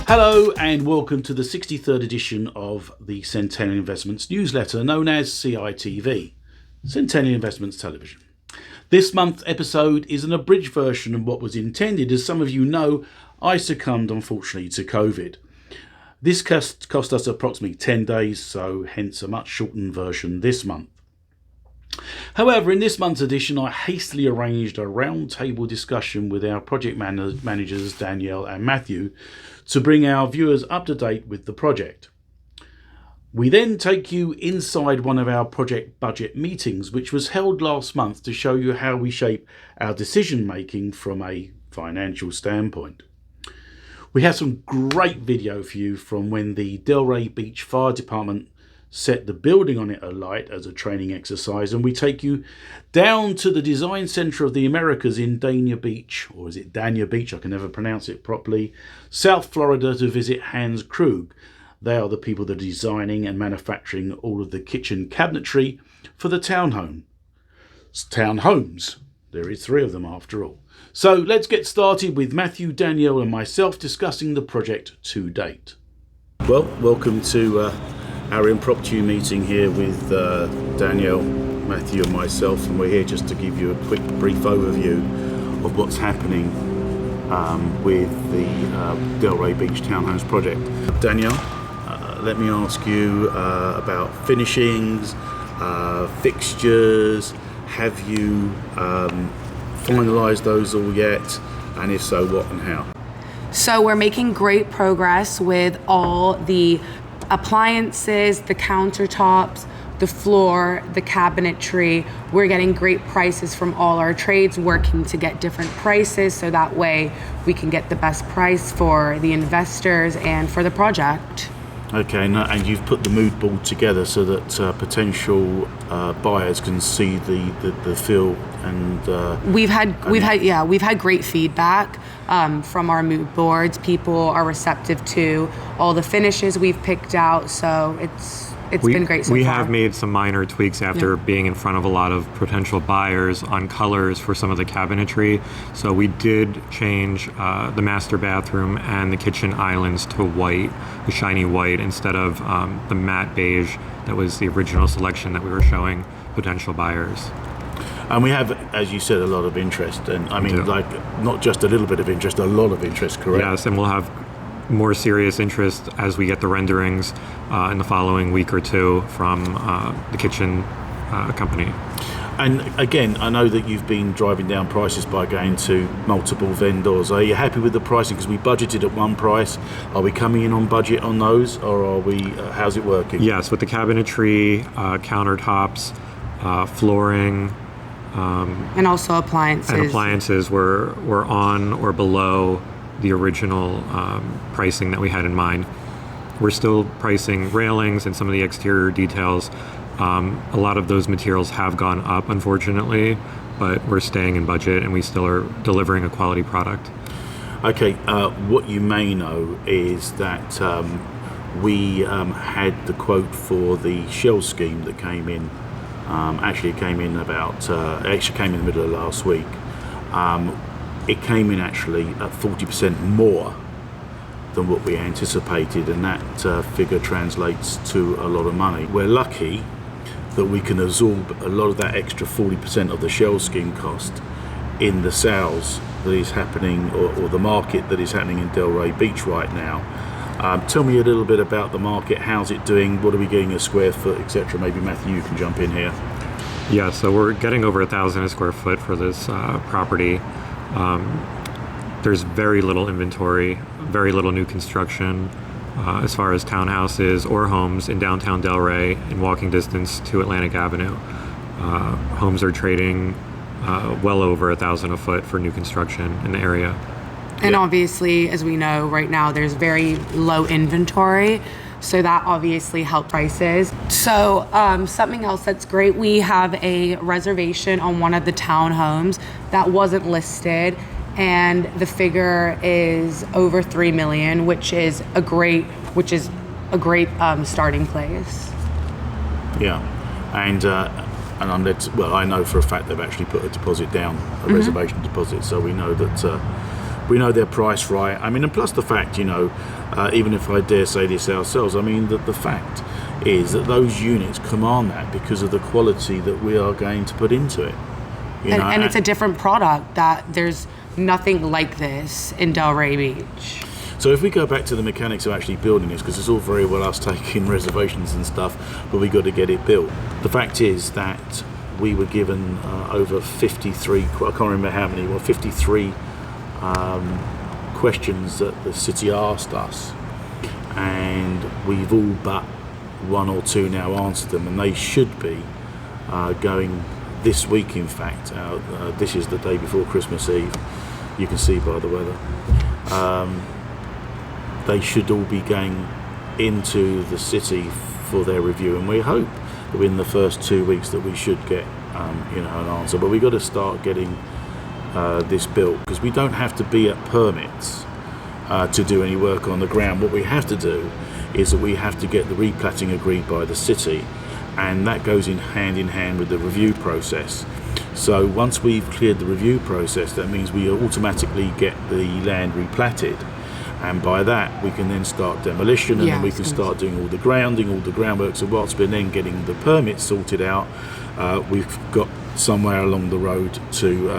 Hello and welcome to the 63rd edition of the Centennial Investments newsletter known as CITV, Centennial Investments Television. This month's episode is an abridged version of what was intended. As some of you know, I succumbed unfortunately to COVID. This cost us approximately 10 days, so hence a much shortened version this month. However, in this month's edition, I hastily arranged a roundtable discussion with our project managers, Danielle and Matthew, to bring our viewers up to date with the project. We then take you inside one of our project budget meetings, which was held last month to show you how we shape our decision making from a financial standpoint. We have some great video for you from when the Delray Beach Fire Department set the building on it alight as a training exercise, and we take you down to the design centre of the Americas in Dania Beach, or is it Dania Beach? I can never pronounce it properly, South Florida, to visit Hans Krug. They are the people that are designing and manufacturing all of the kitchen cabinetry for the townhomes. There is 3 of them after all. So let's get started with Matthew, Danielle and myself discussing the project to date. Well, welcome to our impromptu meeting here with Danielle, Matthew and myself, and we're here just to give you a quick brief overview of what's happening with the Delray Beach Townhomes project. Danielle, let me ask you about finishings, fixtures. Have you finalised those all yet? And if so, what and how? So we're making great progress with all the appliances, the countertops, the floor, the cabinetry. We're getting great prices from all our trades, working to get different prices so that way we can get the best price for the investors and for the project. Okay, and you've put the mood board together so that potential buyers can see the feel and we've had great feedback from our mood boards. People are receptive to all the finishes we've picked out, so it's been great so far. We have made some minor tweaks after being in front of a lot of potential buyers on colors for some of the cabinetry. So we did change the master bathroom and the kitchen islands to white, the shiny white, instead of the matte beige that was the original selection that we were showing potential buyers. And we have, as you said, a lot of interest, and I mean, like, not just a little bit of interest, a lot of interest, correct? Yes, and we'll have more serious interest as we get the renderings in the following week or two from the kitchen company. And again, I know that you've been driving down prices by going to multiple vendors. Are you happy with the pricing? Because we budgeted at one price. Are we coming in on budget on those, or are we? How's it working? Yes, with the cabinetry, countertops, flooring, and also appliances. And appliances were on or below the original pricing that we had in mind. We're still pricing railings and some of the exterior details. A lot of those materials have gone up, unfortunately, but we're staying in budget and we still are delivering a quality product. Okay, what you may know is that we had the quote for the shell scheme that came in. It came in the middle of last week. It came in actually at 40% more than what we anticipated, and that figure translates to a lot of money. We're lucky that we can absorb a lot of that extra 40% of the shell scheme cost in the sales that is happening, or the market that is happening in Delray Beach right now. Tell me a little bit about the market. How's it doing? What are we getting a square foot, etc.? Maybe Matthew, you can jump in here. Yeah, so we're getting over 1,000 a square foot for this property. There's very little inventory, very little new construction as far as townhouses or homes in downtown Delray in walking distance to Atlantic Avenue. Homes are trading well over 1,000 a foot for new construction in the area. And obviously, as we know, right now there's very low inventory, so that obviously helps prices. So something else that's great, we have a reservation on one of the townhomes that wasn't listed, and the figure is over $3 million, which is a great starting place. Yeah, and I know for a fact they've actually put a deposit down, a reservation deposit, so we know that We know they're priced right. I mean, and plus the fact, even if I dare say this ourselves, I mean, the fact is that those units command that because of the quality that we are going to put into it. And it's a different product that there's nothing like this in Delray Beach. So if we go back to the mechanics of actually building this, because it's all very well us taking reservations and stuff, but we got to get it built. The fact is that we were given over 53, I can't remember how many, 53 questions that the city asked us, and we've all but one or two now answered them, and they should be going this week. In fact, this is the day before Christmas Eve. You can see by the weather. They should all be going into the city for their review, and we hope that within the first 2 weeks that we should get an answer. But we've got to start getting this built, because we don't have to be at permits to do any work on the ground. What we have to do is that we have to get the replatting agreed by the city, and that goes in hand with the review process. So once we've cleared the review process, that means we automatically get the land replatted, and by that we can then start demolition, and then we can start doing all the grounding, all the groundworks. And whilst we're then getting the permits sorted out, we've got somewhere along the road to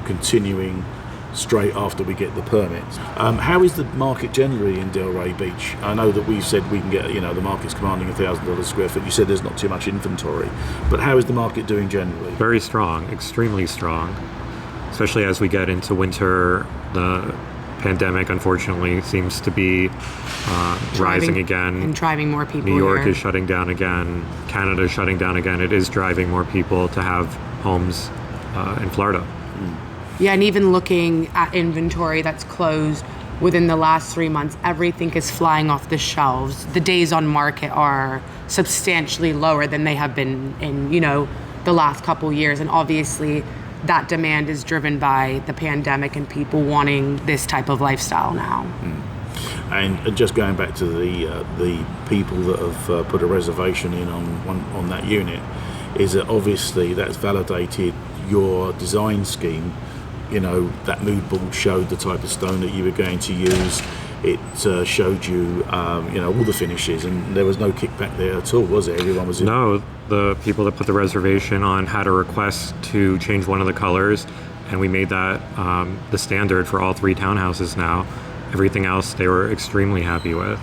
continuing straight after we get the permits. How is the market generally in Delray Beach? I know that we've said we can get, the market's commanding $1,000 a square foot. You said there's not too much inventory, but how is the market doing generally? Very strong, extremely strong, especially as we get into winter. The pandemic, unfortunately, seems to be rising again. And driving more people New York here. is shutting down again. Canada is shutting down again. It is driving more people to have homes in Florida. Yeah, and even looking at inventory that's closed within the last 3 months, everything is flying off the shelves. The days on market are substantially lower than they have been in, the last couple years. And obviously that demand is driven by the pandemic and people wanting this type of lifestyle now. And just going back to the people that have put a reservation in on that unit, is that obviously that's validated your design scheme. That mood board showed the type of stone that you were going to use. It showed you, all the finishes, and there was no kickback there at all, was there? Everyone was in. No, the people that put the reservation on had a request to change one of the colors, and we made that the standard for all 3 townhouses now. Everything else they were extremely happy with.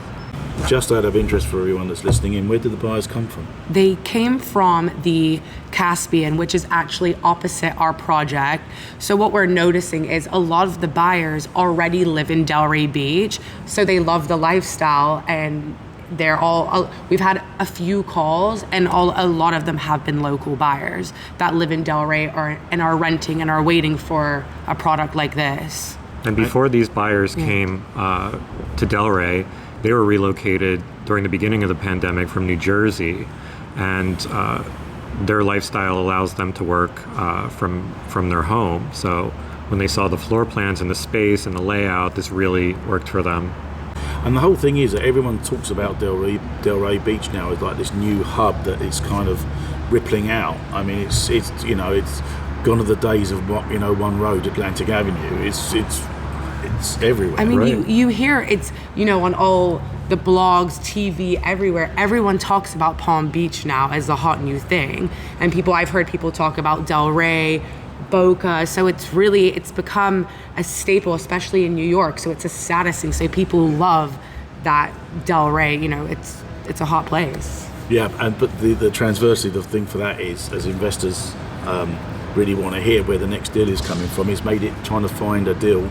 Just out of interest for everyone that's listening in, where did the buyers come from? They came from the Caspian, which is actually opposite our project. So what we're noticing is a lot of the buyers already live in Delray Beach, so they love the lifestyle, and they're all, we've had a few calls, and a lot of them have been local buyers that live in Delray and are renting and are waiting for a product like this. And before these buyers came to Delray, they were relocated during the beginning of the pandemic from New Jersey, and their lifestyle allows them to work from their home. So when they saw the floor plans and the space and the layout, this really worked for them. And the whole thing is that everyone talks about Delray Beach now as like this new hub that is kind of rippling out. I mean, it's gone are the days of one road, Atlantic Avenue. It's everywhere. I mean, right? you hear it's, on all the blogs, TV, everywhere. Everyone talks about Palm Beach now as a hot new thing. And I've heard people talk about Delray, Boca. So it's become a staple, especially in New York. So it's a status thing. So people love that Delray, it's a hot place. Yeah, but the transversely, the thing for that is, as investors really want to hear where the next deal is coming from, is made it trying to find a deal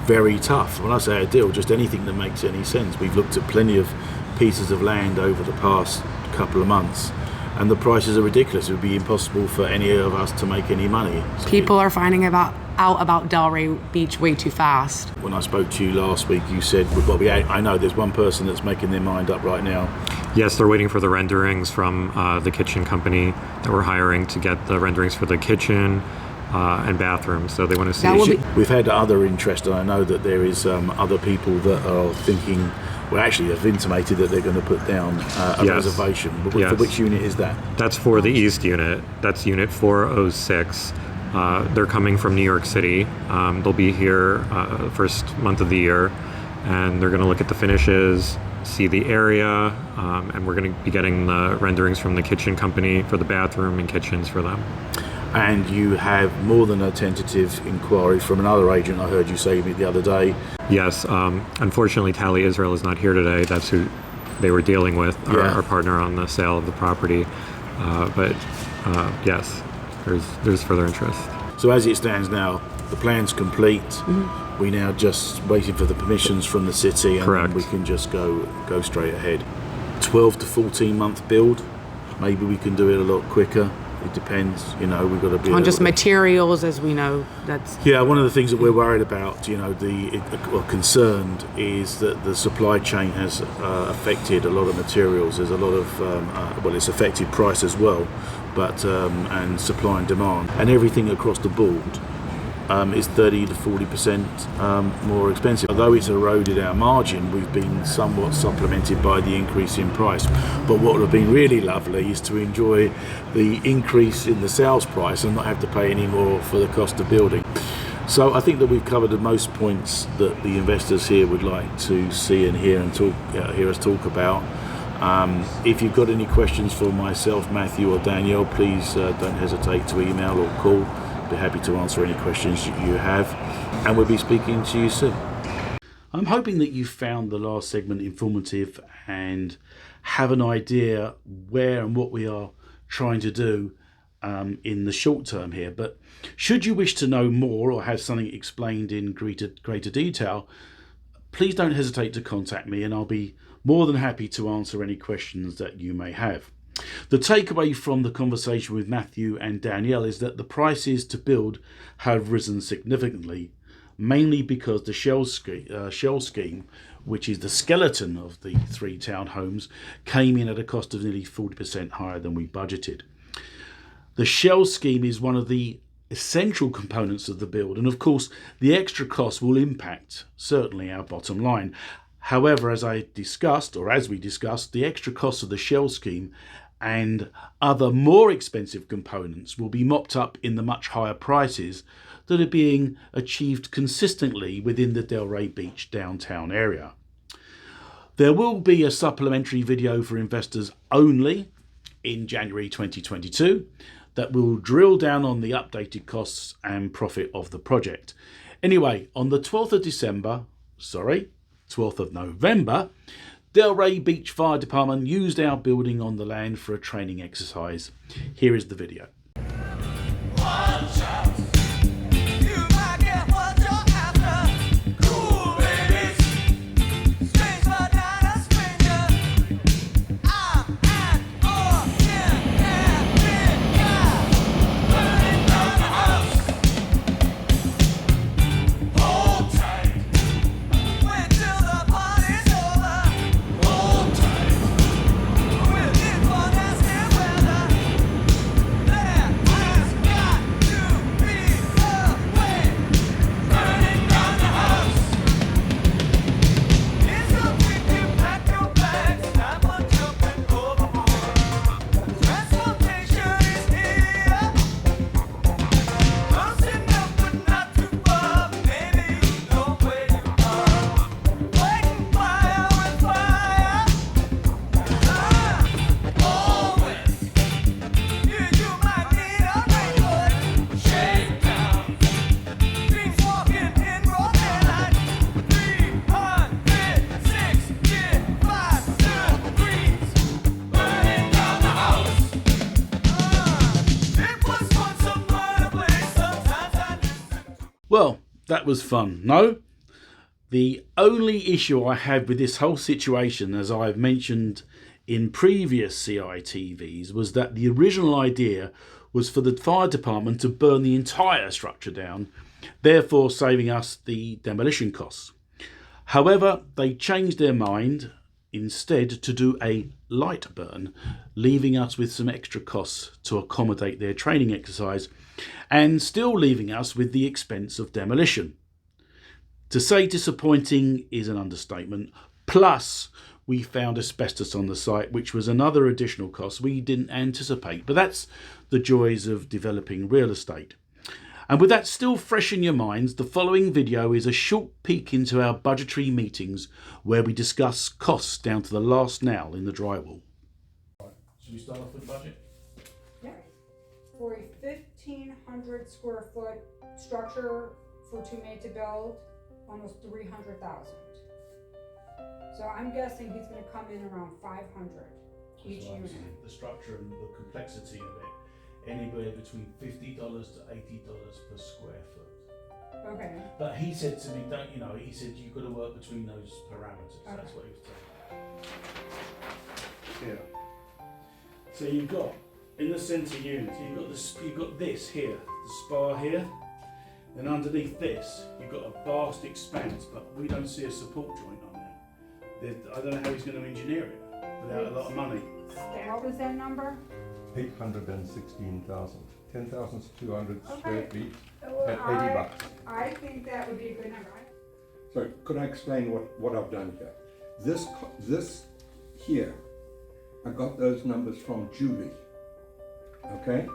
very tough. When I say a deal, just anything that makes any sense. We've looked at plenty of pieces of land over the past couple of months, and the prices are ridiculous. It would be impossible for any of us to make any money. So people are finding out about Delray Beach way too fast. When I spoke to you last week, you said, well, I know there's one person that's making their mind up right now. Yes, they're waiting for the renderings from the kitchen company that we're hiring to get the renderings for the kitchen and bathrooms, so they want to see. We've had other interest, and I know that there is other people that are thinking, well, actually have intimated that they're going to put down a reservation. For which unit is that? That's for the East unit. That's unit 406. They're coming from New York City. They'll be here first month of the year, and they're going to look at the finishes, see the area, and we're going to be getting the renderings from the kitchen company for the bathroom and kitchens for them. And you have more than a tentative inquiry from another agent, I heard you say the other day. Yes, unfortunately Tally Israel is not here today. That's who they were dealing with, our partner on the sale of the property. But yes, there's further interest. So as it stands now, the plan's complete. Mm-hmm. We now just waiting for the permissions from the city, and Correct. we can just go straight ahead. 12 to 14 month build. Maybe we can do it a lot quicker. It depends, we've got to be on just materials, as we know. That's one of the things that we're worried about, or concerned, is that the supply chain has affected a lot of materials. There's a lot of it's affected price as well, but and supply and demand, and everything across the board is 30 to 40% more expensive. Although it's eroded our margin, we've been somewhat supplemented by the increase in price. But what would have been really lovely is to enjoy the increase in the sales price and not have to pay any more for the cost of building. So I think that we've covered the most points that the investors here would like to see and hear us talk about. If you've got any questions for myself, Matthew, or Danielle, please don't hesitate to email or call. Be happy to answer any questions you have, and we'll be speaking to you soon. I'm hoping that you found the last segment informative and have an idea where and what we are trying to do in the short term here. But should you wish to know more or have something explained in greater detail, please don't hesitate to contact me, and I'll be more than happy to answer any questions that you may have. The takeaway from the conversation with Matthew and Danielle is that the prices to build have risen significantly, mainly because the shell scheme, which is the skeleton of the 3 townhomes, came in at a cost of nearly 40% higher than we budgeted. The shell scheme is one of the essential components of the build, and of course the extra cost will impact certainly our bottom line. However, as we discussed, the extra costs of the shell scheme and other more expensive components will be mopped up in the much higher prices that are being achieved consistently within the Delray Beach downtown area. There will be a supplementary video for investors only in January 2022 that will drill down on the updated costs and profit of the project. Anyway, on the 12th of November, Delray Beach Fire Department used our building on the land for a training exercise. Here is the video. Well, that was fun, no? The only issue I had with this whole situation, as I've mentioned in previous CITVs, was that the original idea was for the fire department to burn the entire structure down, therefore saving us the demolition costs. However, they changed their mind instead to do a light burn, leaving us with some extra costs to accommodate their training exercise, and still leaving us with the expense of demolition. To say disappointing is an understatement. Plus, we found asbestos on the site, which was another additional cost we didn't anticipate. But that's the joys of developing real estate. And with that still fresh in your minds, the following video is a short peek into our budgetary meetings where we discuss costs down to the last nail in the drywall. Should we start off with the budget? Yeah. For a 1,500 square foot structure for two made to build, almost 300,000. So I'm guessing he's gonna come in around 500 each So unit. obviously the structure and the complexity of it, anywhere between $50 to $80 per square foot. Okay, But he said to me, don't you know, he said you've got to work between those parameters. Okay. That's what he was telling me. Yeah. So you've got, in the centre unit, you've got this here, the spar here. Then underneath this, you've got a vast expanse, but we don't see a support joint on there. I don't know how he's going to engineer it without a lot of money. and what was that number? 816,000. 10,200 square Okay. feet Well, at 80 bucks. I think that would be a good number. So could I explain what I've done here? This here, I got those numbers from Julie, okay?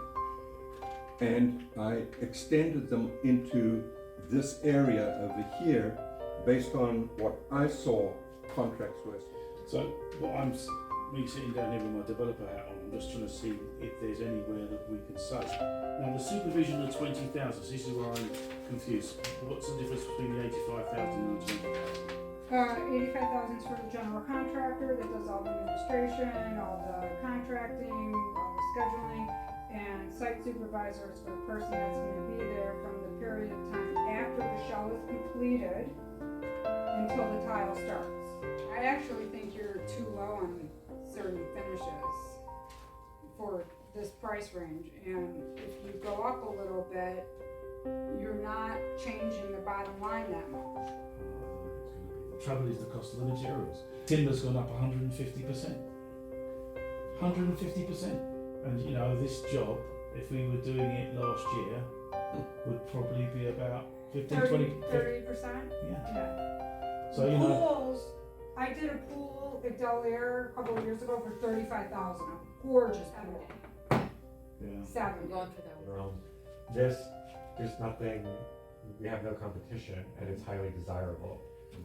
And I extended them into this area over here based on what I saw contracts were. So me sitting down here with my developer hat on, I'm just trying to see if there's anywhere that we can save. Now the supervision of 20,000, so this is where I'm confused. What's the difference between the 85,000 and the 20,000? 85,000 is for the general contractor that does all the administration, all the contracting, all the scheduling, and site supervisor is for the person that's gonna be there from the period of time after the shell is completed until the tile starts. I actually think you're too low on certain finishes for this price range, and if you go up a little bit, you're not changing the bottom line that much. The trouble is the cost of the materials. Timber's gone up 150%. 150%. And you know, this job, if we were doing it last year, would probably be about 15, 20, 30%? yeah. Yeah. So you know, Pools, I did a pool at Delray a couple of years ago for 35,000, a gorgeous pool. yeah. 7. There's nothing, we have no competition, and it's highly desirable.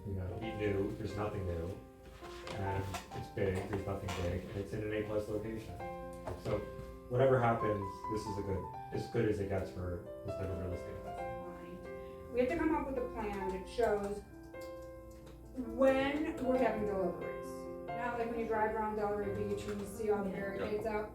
You know, we new, there's nothing new, and it's big, there's nothing big, and it's in an A+ location. So whatever happens, this is as good as it gets for this type of real estate. We have to come up with a plan that shows when we're having deliveries. Now, like when you drive around Delray Beach and you see all the barricades up,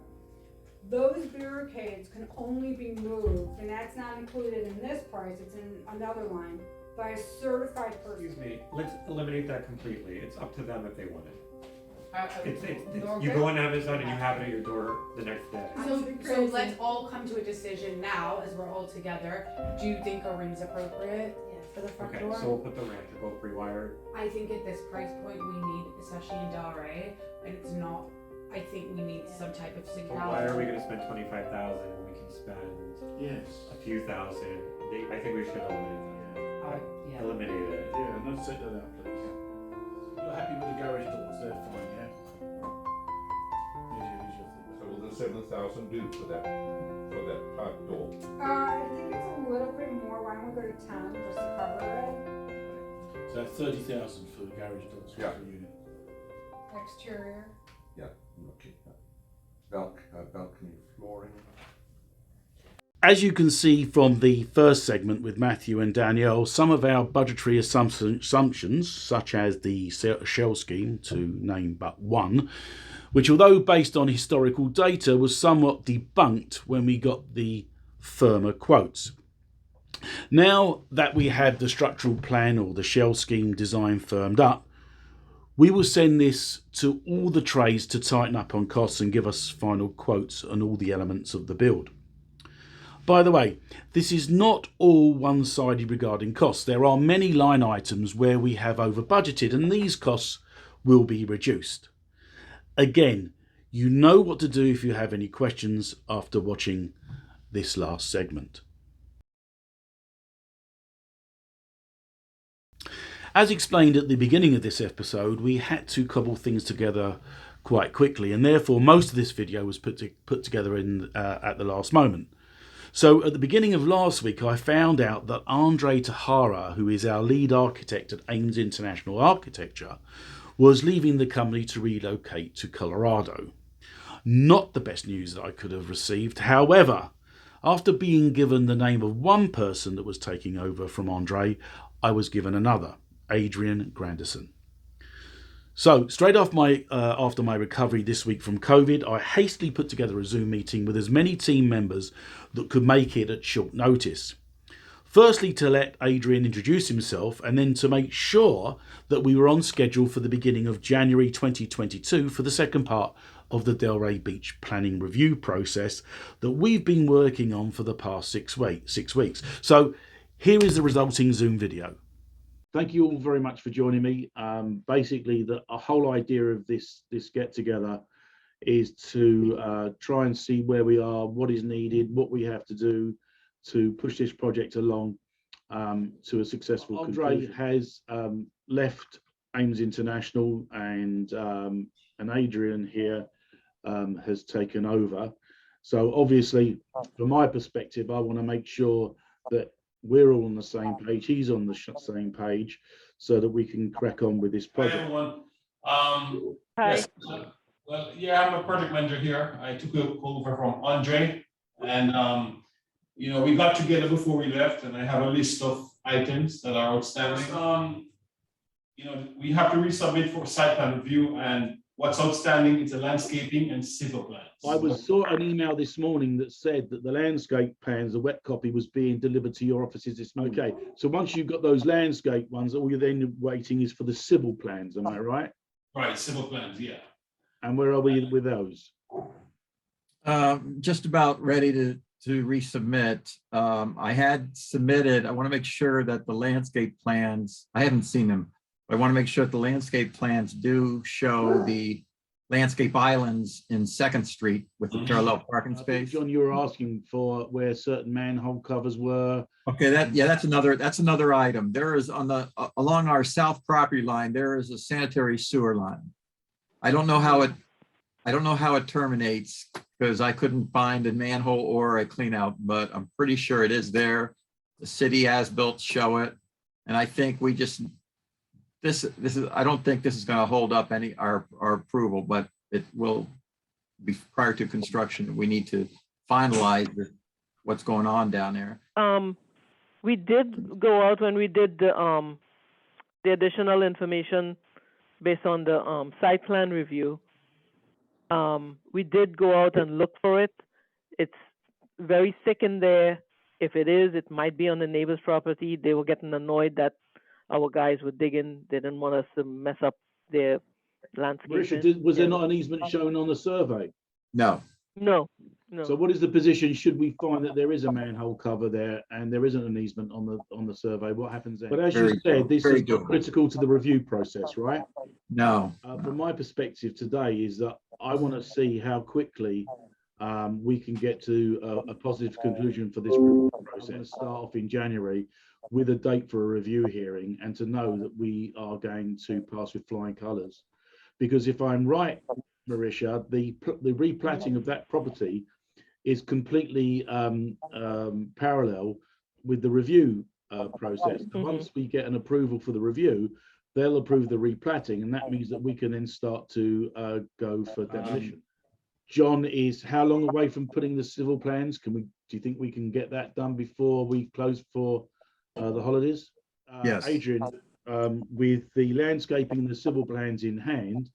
those barricades can only be moved, and that's not included in this price, it's in another line, by a certified person. Excuse me, let's eliminate that completely. It's up to them if they want it. It's Okay. you go on Amazon and you have it at your door the next day. So let's all come to a decision now as we're all together. Do you think a ring's appropriate for the front Okay, door? so we'll put the ranch, they're both pre-wired. I think at this price point we need, especially in Delray, and it's not, I think we need some type of But why are we security. gonna spend 25,000 when we can spend Yes. a few thousand? I think we should eliminate that. Yeah. Eliminate it. Yeah, no, take that out, please. You're happy with the garage doors? They're fine, yeah. Here's your thing. So will the 7,000 do for that type door? I think it's a little bit more, why don't we go to 10 just to cover it? So 30,000 for the garage doors Yeah. for the unit. Exterior. Yeah, okay. Balcony flooring. As you can see from the first segment with Matthew and Danielle, some of our budgetary assumptions, such as the shell scheme, to name but one, which although based on historical data was somewhat debunked when we got the firmer quotes. Now that we have the structural plan or the shell scheme design firmed up, we will send this to all the trades to tighten up on costs and give us final quotes on all the elements of the build. By the way, this is not all one-sided regarding costs. There are many line items where we have over budgeted and these costs will be reduced. Again, you know what to do if you have any questions after watching this last segment. As explained at the beginning of this episode, we had to cobble things together quite quickly, and therefore most of this video was put together at the last moment. So at the beginning of last week, I found out that Andre Tahara, who is our lead architect at Ames International Architecture, was leaving the company to relocate to Colorado. Not the best news that I could have received. However, after being given the name of one person that was taking over from Andre, I was given another, Adrian Grandison. So straight off after my recovery this week from COVID, I hastily put together a Zoom meeting with as many team members that could make it at short notice. Firstly, to let Adrian introduce himself, and then to make sure that we were on schedule for the beginning of January 2022 for the second part of the Delray Beach planning review process that we've been working on for the past 6 weeks. So here is the resulting Zoom video. Thank you all very much for joining me. Basically, the whole idea of this get together is to try and see where we are, what is needed, what we have to do to push this project along to a successful conclusion. Andre has left Ames International, and Adrian here has taken over. So obviously, from my perspective, I want to make sure that we're all on the same page, he's on the same page, so that we can crack on with this project. Hi, everyone. Hi. Yes, well, yeah, I'm a project manager here. I took over from Andre, and you know, we got together before we left, and I have a list of items that are outstanding. You know, we have to resubmit for site plan review, and what's outstanding is the landscaping and civil plans. I saw an email this morning that said that the landscape plans, the wet copy, was being delivered to your offices this morning. Okay, so once you've got those landscape ones, all you're then waiting is for the civil plans, am I right? Right, civil plans, yeah. And where are we with those? Just about ready to resubmit. I had submitted, I want to make sure that the landscape plans, I haven't seen them, but I want to make sure that the landscape plans do show the landscape islands in 2nd Street with the parallel parking space. John, you were asking for where certain manhole covers were. Okay, that's another item. There is on the along our south property line, there is a sanitary sewer line. I don't know how it terminates, because I couldn't find a manhole or a clean out, but I'm pretty sure it is there. The city as-built show it. And I think we just, I don't think this is going to hold up our approval, but it will be prior to construction. We need to finalize what's going on down there. We did go out when we did the additional information based on the site plan review. We did go out and look for it. It's very thick in there. If it is, it might be on the neighbor's property. They were getting annoyed that our guys were digging. They didn't want us to mess up their landscape. Was there not an easement shown on the survey? No. No. So what is the position should we find that there is a manhole cover there and there isn't an easement on the survey? What happens then? But as you said, this is critical to the review process, right? No. From my perspective today is that I want to see how quickly we can get to a positive conclusion for this process. Start off in January with a date for a review hearing, and to know that we are going to pass with flying colours. Because if I'm right, Marisha, the replatting of that property is completely parallel with the review process. Once we get an approval for the review, they'll approve the replatting, and that means that we can then start to go for demolition. John is how long away from putting the civil plans? Do you think we can get that done before we close for the holidays? Yes. Adrian, with the landscaping and the civil plans in hand,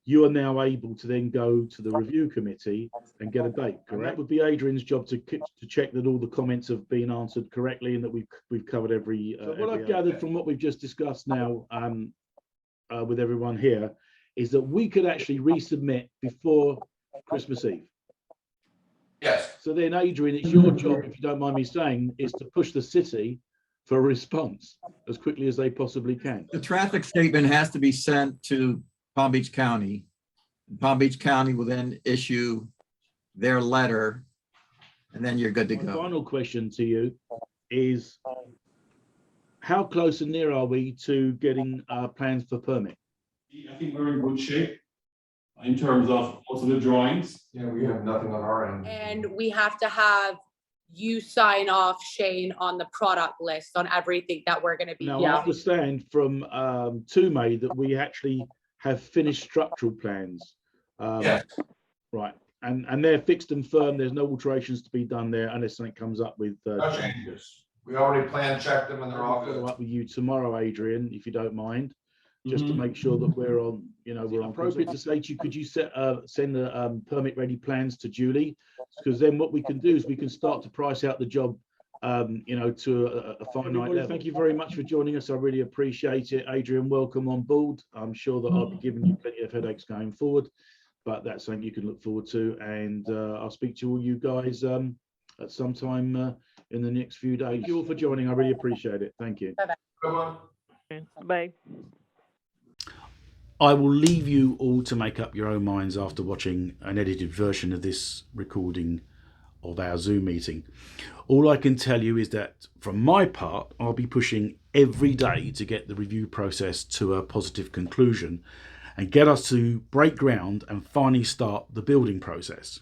you are now able to then go to the review committee and get a date, correct? And that would be Adrian's job to check that all the comments have been answered correctly and that we've covered every. So what I've gathered from what we've just discussed now with everyone here is that we could actually resubmit before Christmas Eve. Yes. So then, Adrian, it's your job, if you don't mind me saying, is to push the city for a response as quickly as they possibly can. The traffic statement has to be sent to Palm Beach County. Palm Beach County will then issue their letter, and then you're good to go. Final question to you is, how close and near are we to getting plans for permit? I think we're in good shape in terms of most of the drawings. Yeah, we have nothing on our end. And we have to have you sign off, Shane, on the product list on everything that we're going to be Now, using. I understand from Tume that we actually have finished structural plans. Yes. Right. And they're fixed and firm. There's no alterations to be done there unless something comes up with No changes. We already plan checked them and they're all I'll follow good. up with you tomorrow, Adrian, if you don't mind, just to make sure that we're on, we're on. Appropriate to say to you, could you send the permit-ready plans to Julie? Because then what we can do is we can start to price out the job, to a finite level. Thank you very much for joining us. I really appreciate it. Adrian, welcome on board. I'm sure that I'll be giving you plenty of headaches going forward, but that's something you can look forward to. And I'll speak to all you guys at some time in the next few days. Thank you all for joining. I really appreciate it. Thank you. Come on. Bye. I will leave you all to make up your own minds after watching an edited version of this recording of our Zoom meeting. All I can tell you is that from my part, I'll be pushing every day to get the review process to a positive conclusion and get us to break ground and finally start the building process.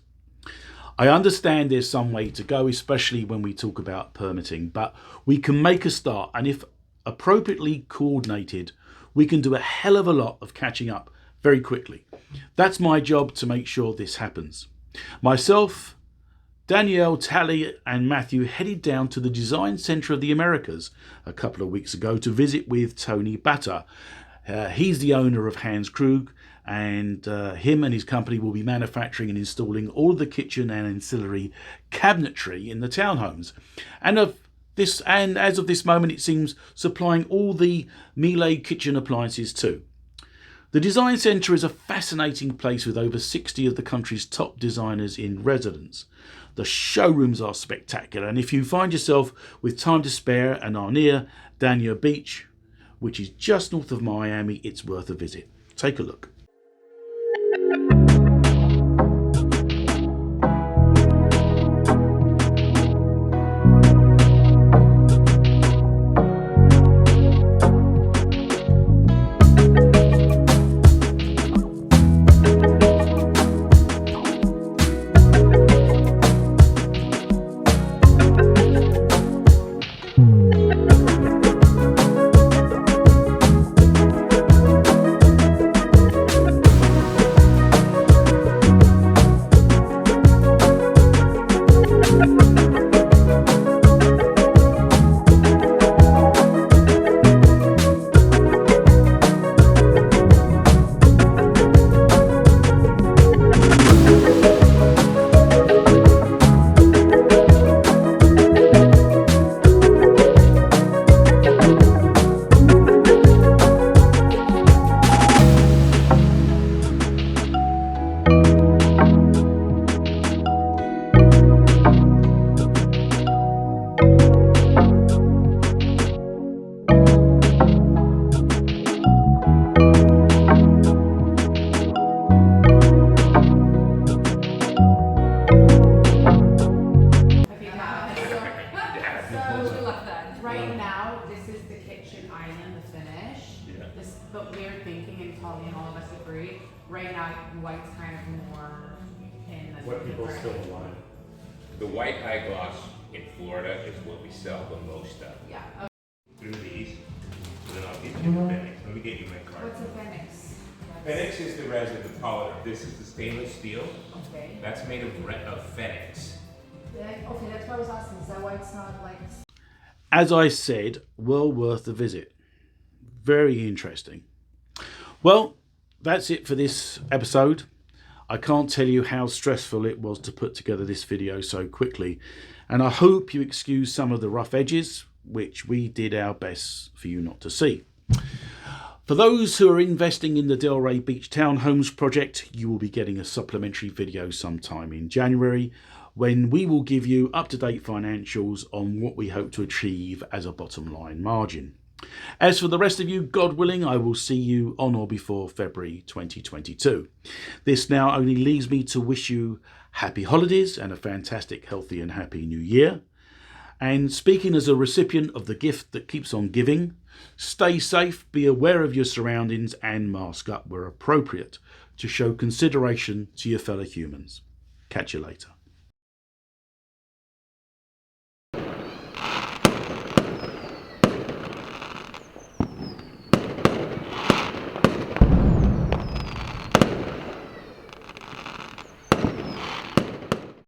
I understand there's some way to go, especially when we talk about permitting, but we can make a start, and if appropriately coordinated, we can do a hell of a lot of catching up very quickly. That's my job, to make sure this happens. Myself, Danielle, Tally and Matthew headed down to the Design Centre of the Americas a couple of weeks ago to visit with Tony Batter. He's the owner of Hans Krug, and him and his company will be manufacturing and installing all of the kitchen and ancillary cabinetry in the townhomes. And as of this moment, it seems supplying all the Miele kitchen appliances too. The Design Centre is a fascinating place with over 60 of the country's top designers in residence. The showrooms are spectacular, and if you find yourself with time to spare and are near Dania Beach, which is just north of Miami, it's worth a visit. Take a look. Right now, this is the kitchen island, the finish. Yeah. But we're thinking, and Tolly and all of us agree, right now, white's kind of more in the. What people still want. The white high gloss in Florida is what we sell the most of. Yeah. Through these, and then I'll get you the Phoenix. Let me get you my card. What's a Phoenix? Phoenix is the resin, the polymer. This is the stainless steel. Okay. That's made of Phoenix. Okay, that's what I was asking. Is that why it's not like? As I said, well worth a visit. Very interesting. Well, that's it for this episode. I can't tell you how stressful it was to put together this video so quickly, and I hope you excuse some of the rough edges, which we did our best for you not to see. For those who are investing in the Delray Beach Townhomes project, you will be getting a supplementary video sometime in January, when we will give you up-to-date financials on what we hope to achieve as a bottom line margin. As for the rest of you, God willing, I will see you on or before February 2022. This now only leaves me to wish you happy holidays and a fantastic, healthy and happy new year. And speaking as a recipient of the gift that keeps on giving, stay safe, be aware of your surroundings and mask up where appropriate to show consideration to your fellow humans. Catch you later.